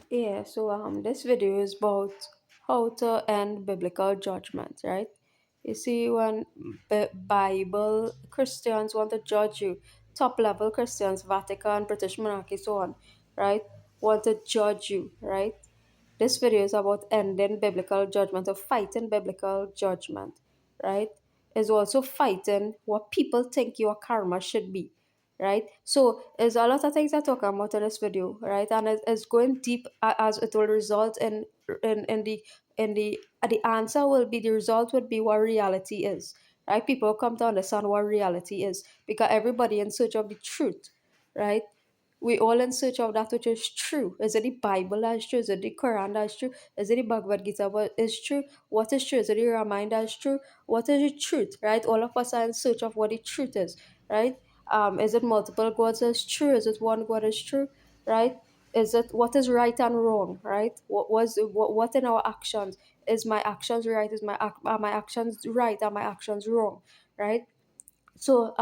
Yeah, so this video is about how to end biblical judgment, right? You see, when Bible Christians want to judge you, top level Christians, Vatican, British monarchy, so on, right? Want to judge you, right? This video is about ending biblical judgment or fighting biblical judgment, right? Is also fighting what people think your karma should be, right? So there's a lot of things I talk about in this video, right? And it's going deep as it will result in the answer will be the result would be what reality is, right? People come to understand what reality is because everybody in search of the truth, right? We all in search of that which is true. Is it the Bible that is true? Is it the Quran that is true? Is it the Bhagavad Gita what is true? What is true? Is it the Ramayana that is true? What is the truth? Right? All of us are in search of what the truth is. Right? Is it multiple gods is true? Is it one God is true? Right? Is it what is right and wrong? Right? What in our actions is my actions right? Are my actions right? Are my actions wrong? Right? So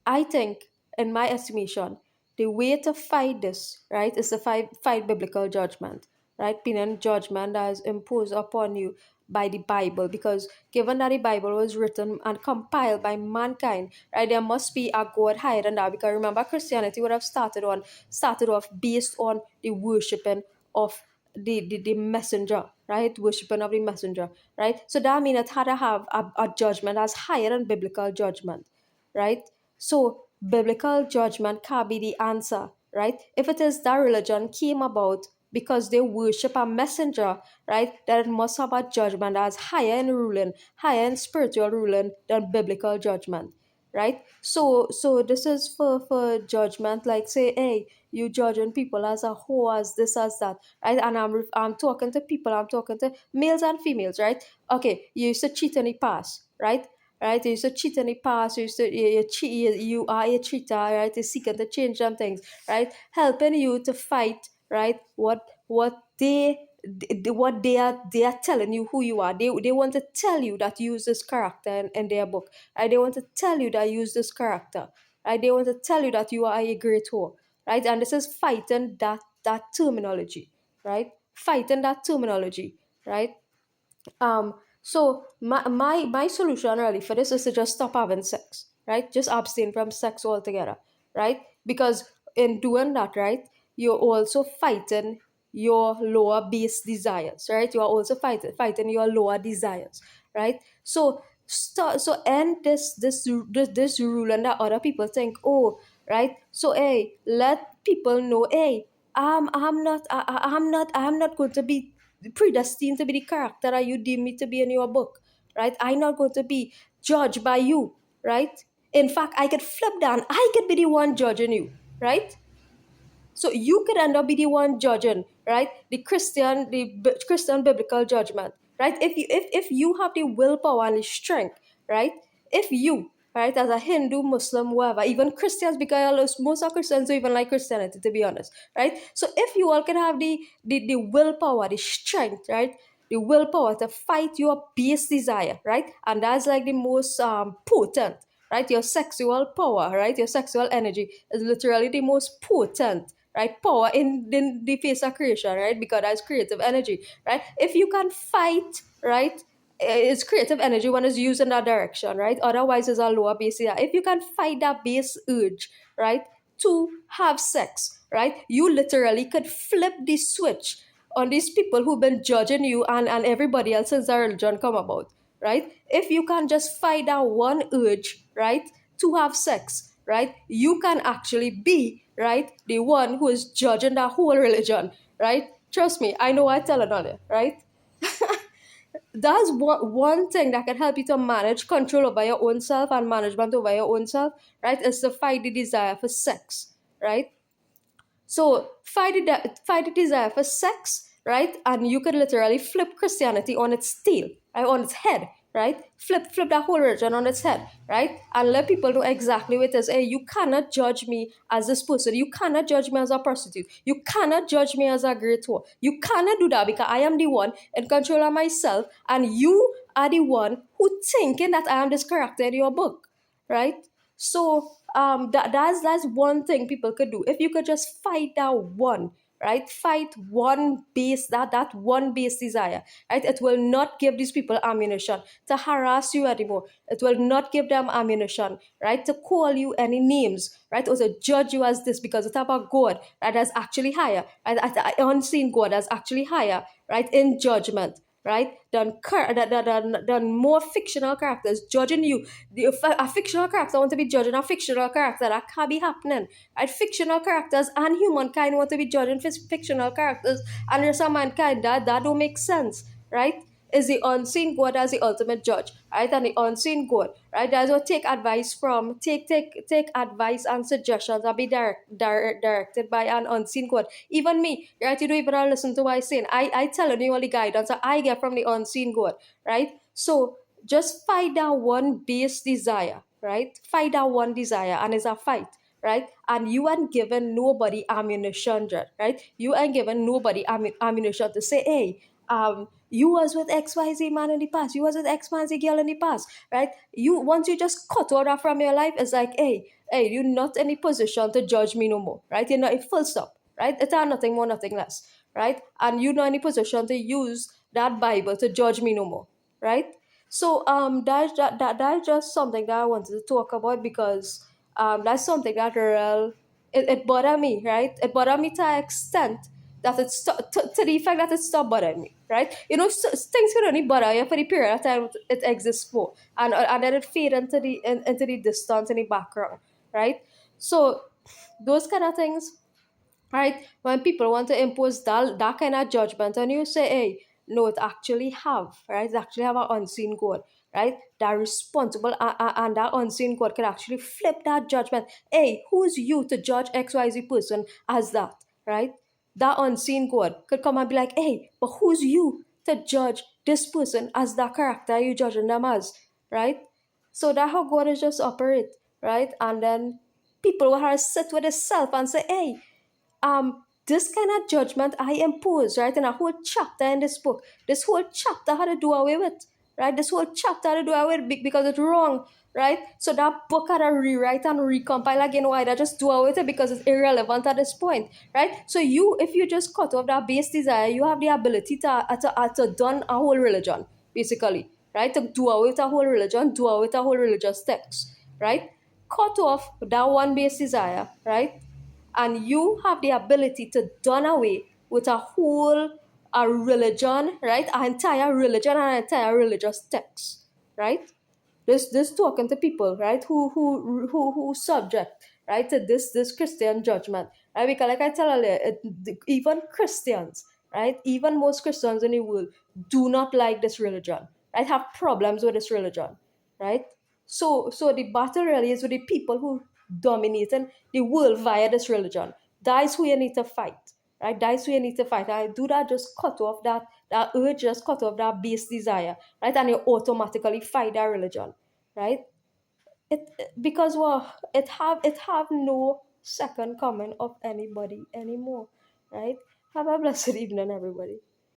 I think, in my estimation, the way to fight this, right, is to fight biblical judgment, right? Penal judgment that is imposed upon you by the Bible. Because given that the Bible was written and compiled by mankind, right, there must be a God higher than that. Because remember, Christianity would have started off based on the worshiping of the messenger, right? Worshiping of the messenger, right? So that means it had to have a judgment that's higher than biblical judgment, right? So biblical judgment can be the answer, right? If it is that religion came about because they worship a messenger, right, then it must have a judgment that's higher in ruling, higher in spiritual ruling than biblical judgment, right? So this is for judgment, like say, hey, you judging people as a whole, as this, as that, right? And I'm talking to people, I'm talking to males and females, right? Okay, you used to cheat in the past, right? Right? You used to cheat in the past. You are a cheater, right? You're seeking to change them things, right? Helping you to fight, right? What they are telling you who you are. They want to tell you that you use this character in their book, right? They want to tell you that you use this character, right? They want to tell you that you are a great whore, right? And this is fighting that terminology, right? Fighting that terminology, right? So my solution really for this is to just stop having sex, right? Just abstain from sex altogether, right? Because in doing that, right, you're also fighting your lower base desires, right? You are also fighting your lower desires, right? So end this rule and that other people think, oh, right. So hey, let people know, hey, I'm not going to be predestined to be the character that you deem me to be in your book, right? I'm not going to be judged by you, right? In fact, I could flip down. I could be the one judging you, right? So you could end up be the one judging, right? The Christian biblical judgment, right? If you have the willpower and the strength, right? If you, right, as a Hindu, Muslim, whatever, even Christians, because most of Christians don't even like Christianity, to be honest, right? So if you all can have the willpower, the strength, right? The willpower to fight your base desire, right? And that's like the most potent, right? Your sexual power, right? Your sexual energy is literally the most potent, right, power in the face of creation, right? Because that's creative energy, right? If you can fight, right, it's creative energy when it's used in that direction, right? Otherwise, it's a lower base. Yeah. If you can fight that base urge, right, to have sex, right, you literally could flip the switch on these people who've been judging you and everybody else since the religion come about, right? If you can just fight that one urge, right, to have sex, right, you can actually be, right, the one who is judging the whole religion, right? Trust me, I know I tell another, right? That's one thing that can help you to manage control over your own self and management over your own self, right? Is to fight the desire for sex, right? So fight the desire for sex, right? And you could literally flip Christianity on its tail, right? On its head, right? Flip that whole religion on its head, right? And let people know exactly what it is. Hey, you cannot judge me as this person. You cannot judge me as a prostitute. You cannot judge me as a great whore. You cannot do that because I am the one in control of myself, and you are the one who thinking that I am this character in your book, right? So that's one thing people could do. If you could just fight that one, right? Fight one base, that one base desire, right? It will not give these people ammunition to harass you anymore. It will not give them ammunition, right? To call you any names, right? Or to judge you as this, because it's about God, right? That's actually higher, right? Unseen God that's actually higher, right? In judgment, right? Than more fictional characters judging you. If a fictional character want to be judging a fictional character, that can't be happening, right? Fictional characters and humankind want to be judging fictional characters, and there's a mankind that don't make sense, right? Is the unseen God as the ultimate judge, right? And the unseen God, right? That's what take advice from, take advice and suggestions and be directed by an unseen God. Even me, right? You don't even listen to what I saying. I telling you all the guidance that I get from the unseen God, right? So just fight that one base desire, right? Fight that one desire, and it's a fight, right? And you ain't given nobody ammunition, right? You ain't given nobody ammunition to say, hey, you was with XYZ man in the past, you was with XYZ girl in the past, right? You, once you just cut all that from your life, it's like, hey, you're not in a position to judge me no more, right? You're not a full stop, right? It's nothing more, nothing less, right? And you're not in a position to use that Bible to judge me no more, right? So that's just something that I wanted to talk about, because that's something that real, it bothered me, right? It bothered me to an extent that to the effect that it stopped bothering me, right? You know, things can only bother you for the period of time it exists for, and then it fade into the distance in the background, right? So those kind of things, right? When people want to impose that kind of judgment on you, say, hey, no, it actually have, right? It actually have an unseen God, right? That responsible, and that unseen God can actually flip that judgment. Hey, who's you to judge XYZ person as that, right? That unseen God could come and be like, hey, but who's you to judge this person as that character you judging them as, right? So that how God is just operate, right? And then people will have to sit with itself and say, hey, this kind of judgment I impose, right, in a whole chapter in this book. This whole chapter had to do away with, right? This whole chapter had to do away with because it's wrong, right? So that book had to rewrite and recompile again. Why? That just do away with it because it's irrelevant at this point, right? So you, if you just cut off that base desire, you have the ability to done a whole religion, basically, right? To do away with a whole religion, do away with a whole religious text, right? Cut off that one base desire, right? And you have the ability to done away with a religion, right? An entire religion and an entire religious text, right? This talking to people, right, who subject, right, to this Christian judgment, right? Because like I tell earlier, even Christians, right, even most Christians in the world do not like this religion, right? Have problems with this religion, right? So the battle really is with the people who dominating the world via this religion. That is who you need to fight, right? That is who you need to fight. And do that, just cut off that urge, just cut off that base desire, right? And you automatically fight that religion, right? Because well, it have no second coming of anybody anymore, right? Have a blessed evening, everybody.